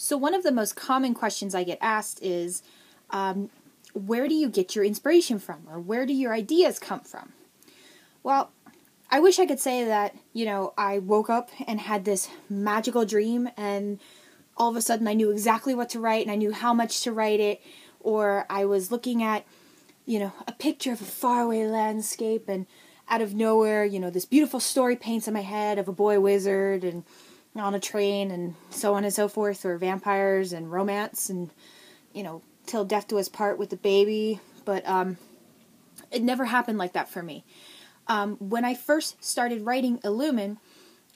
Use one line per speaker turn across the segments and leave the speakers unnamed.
So one of the most common questions I get asked is, where do you get your inspiration from? Or where do your ideas come from? Well, I wish I could say that, I woke up and had this magical dream and all of a sudden I knew exactly what to write and I knew how much to write it. Or I was looking at, a picture of a faraway landscape and out of nowhere, this beautiful story paints in my head of a boy wizard and on a train and so on and so forth, or vampires and romance and, till death do us part with the baby. But it never happened like that for me. When I first started writing Illumin,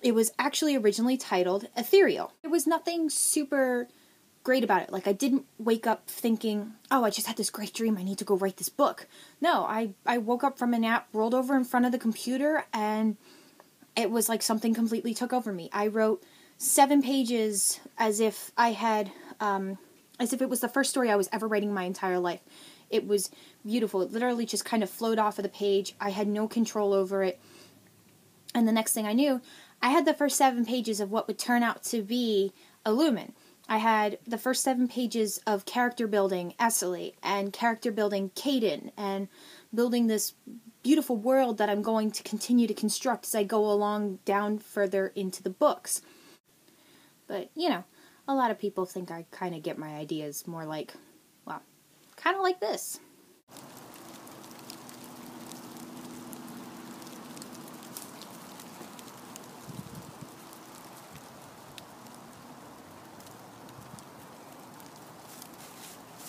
it was actually originally titled Ethereal. There was nothing super great about it. Like, I didn't wake up thinking, oh, I just had this great dream, I need to go write this book. No, I woke up from a nap, rolled over in front of the computer, and it was like something completely took over me. I wrote 7 pages as if it was the first story I was ever writing in my entire life. It was beautiful. It literally just kind of flowed off of the page. I had no control over it. And the next thing I knew, I had the first 7 pages of what would turn out to be Illumin. I had the first 7 pages of character building Essallie and character building Caden and building this beautiful world that I'm going to continue to construct as I go along down further into the books. But, a lot of people think I kind of get my ideas more like, well, kind of like this.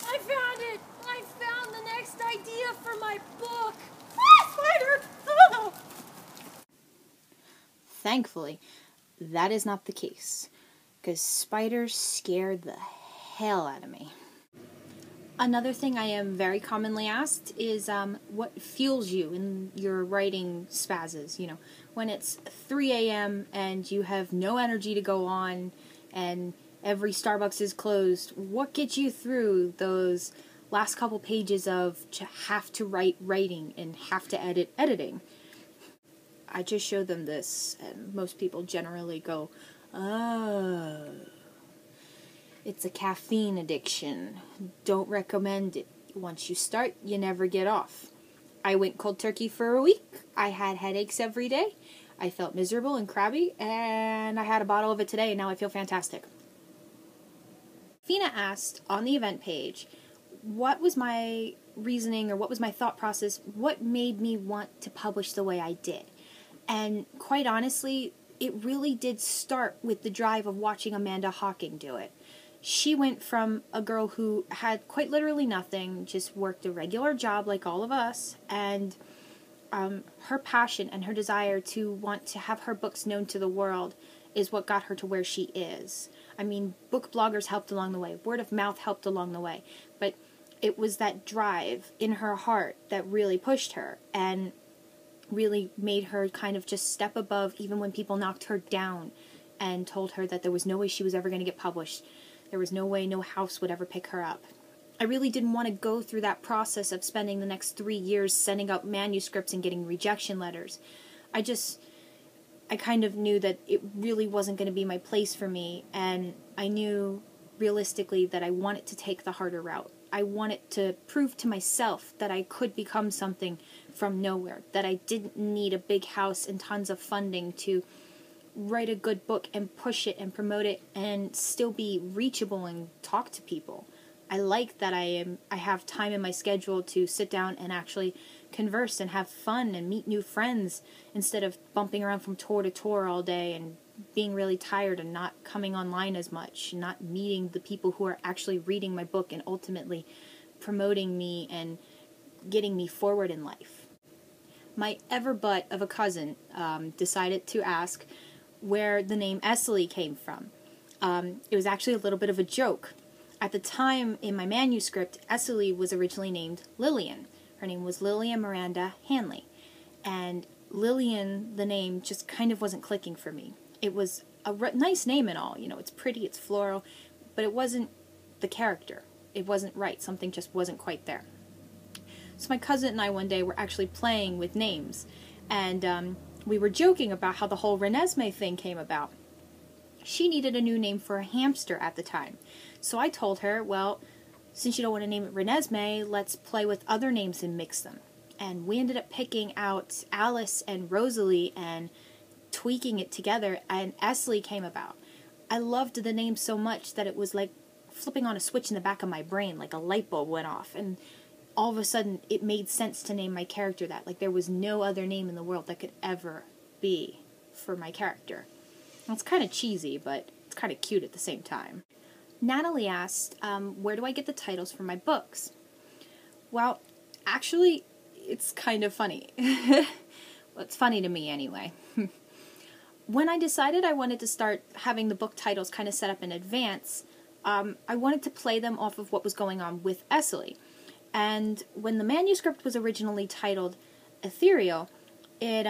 I found it! I found the next idea for my book! Spider! Oh!
Thankfully, that is not the case, because spiders scared the hell out of me. Another thing I am very commonly asked is what fuels you in your writing spazzes. When it's 3 a.m. and you have no energy to go on and every Starbucks is closed, what gets you through those last couple pages of have to writing and have to editing? I just show them this and most people generally go, oh, it's a caffeine addiction. Don't recommend it. Once you start, you never get off. I went cold turkey for a week. I had headaches every day. I felt miserable and crabby, and I had a bottle of it today, and now I feel fantastic. Fina asked on the event page, what was my reasoning or what was my thought process? What made me want to publish the way I did? And quite honestly, it really did start with the drive of watching Amanda Hawking do it. She went from a girl who had quite literally nothing, just worked a regular job like all of us, and her passion and her desire to want to have her books known to the world is what got her to where she is. I mean, book bloggers helped along the way, word of mouth helped along the way, but it was that drive in her heart that really pushed her and really made her kind of just step above even when people knocked her down and told her that there was no way she was ever going to get published. There was no way, no house would ever pick her up. I really didn't want to go through that process of spending the next 3 years sending out manuscripts and getting rejection letters. I kind of knew that it really wasn't going to be my place for me, and I knew realistically that I wanted to take the harder route. I wanted to prove to myself that I could become something from nowhere, that I didn't need a big house and tons of funding to write a good book and push it and promote it and still be reachable and talk to people. I like that I have time in my schedule to sit down and actually converse and have fun and meet new friends instead of bumping around from tour to tour all day and being really tired and not coming online as much, not meeting the people who are actually reading my book and ultimately promoting me and getting me forward in life. My ever-butt of a cousin decided to ask where the name Essallie came from. It was actually a little bit of a joke. At the time, in my manuscript, Essallie was originally named Lillian. Her name was Lillian Miranda Hanley. And Lillian, the name, just kind of wasn't clicking for me. It was a nice name and all, it's pretty, it's floral, but it wasn't the character. It wasn't right. Something just wasn't quite there. So my cousin and I one day were actually playing with names, and we were joking about how the whole Renesmee thing came about. She needed a new name for a hamster at the time. So I told her, well, since you don't want to name it Renesmee, let's play with other names and mix them. And we ended up picking out Alice and Rosalie and tweaking it together, and Essallie came about. I loved the name so much that it was like flipping on a switch in the back of my brain, like a light bulb went off, and all of a sudden it made sense to name my character that. Like there was no other name in the world that could ever be for my character. Well, it's kind of cheesy, but it's kind of cute at the same time. Natalie asked, where do I get the titles for my books? Well, actually, it's kind of funny. Well, it's funny to me anyway. When I decided I wanted to start having the book titles kind of set up in advance, I wanted to play them off of what was going on with Essallie. And when the manuscript was originally titled Ethereal, it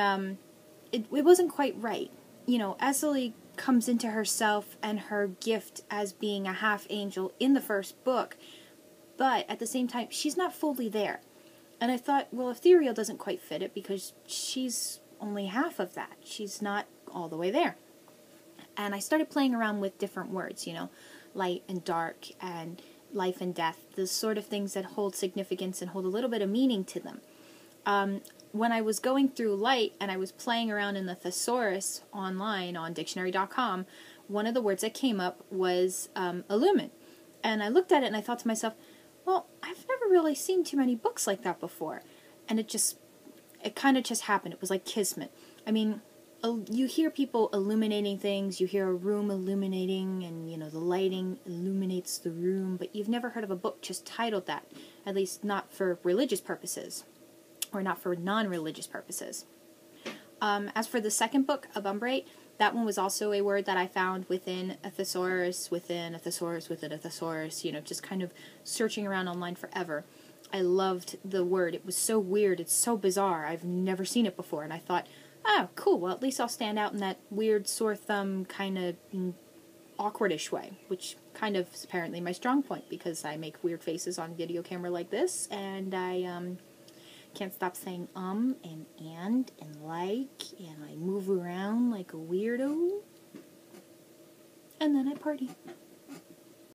wasn't quite right. You know, Essallie comes into herself and her gift as being a half angel in the first book, but at the same time, she's not fully there. And I thought, well, Ethereal doesn't quite fit it because she's only half of that. She's not all the way there. And I started playing around with different words, you know, light and dark and life and death, the sort of things that hold significance and hold a little bit of meaning to them. When I was going through light and I was playing around in the thesaurus online on dictionary.com, one of the words that came up was illumine. And I looked at it and I thought to myself, well, I've never really seen too many books like that before. And it kind of just happened. It was like kismet. I mean, you hear people illuminating things, you hear a room illuminating, and, you know, the lighting illuminates the room, but you've never heard of a book just titled that, at least not for religious purposes, or not for non-religious purposes. As for the second book, Abumbrate, that one was also a word that I found within a thesaurus, within a thesaurus, within a thesaurus, you know, just kind of searching around online forever. I loved the word. It was so weird. It's so bizarre. I've never seen it before, and I thought, oh, cool, well, at least I'll stand out in that weird sore thumb kind of awkwardish way, which kind of is apparently my strong point, because I make weird faces on video camera like this, and I can't stop saying and like, and I move around like a weirdo, and then I party.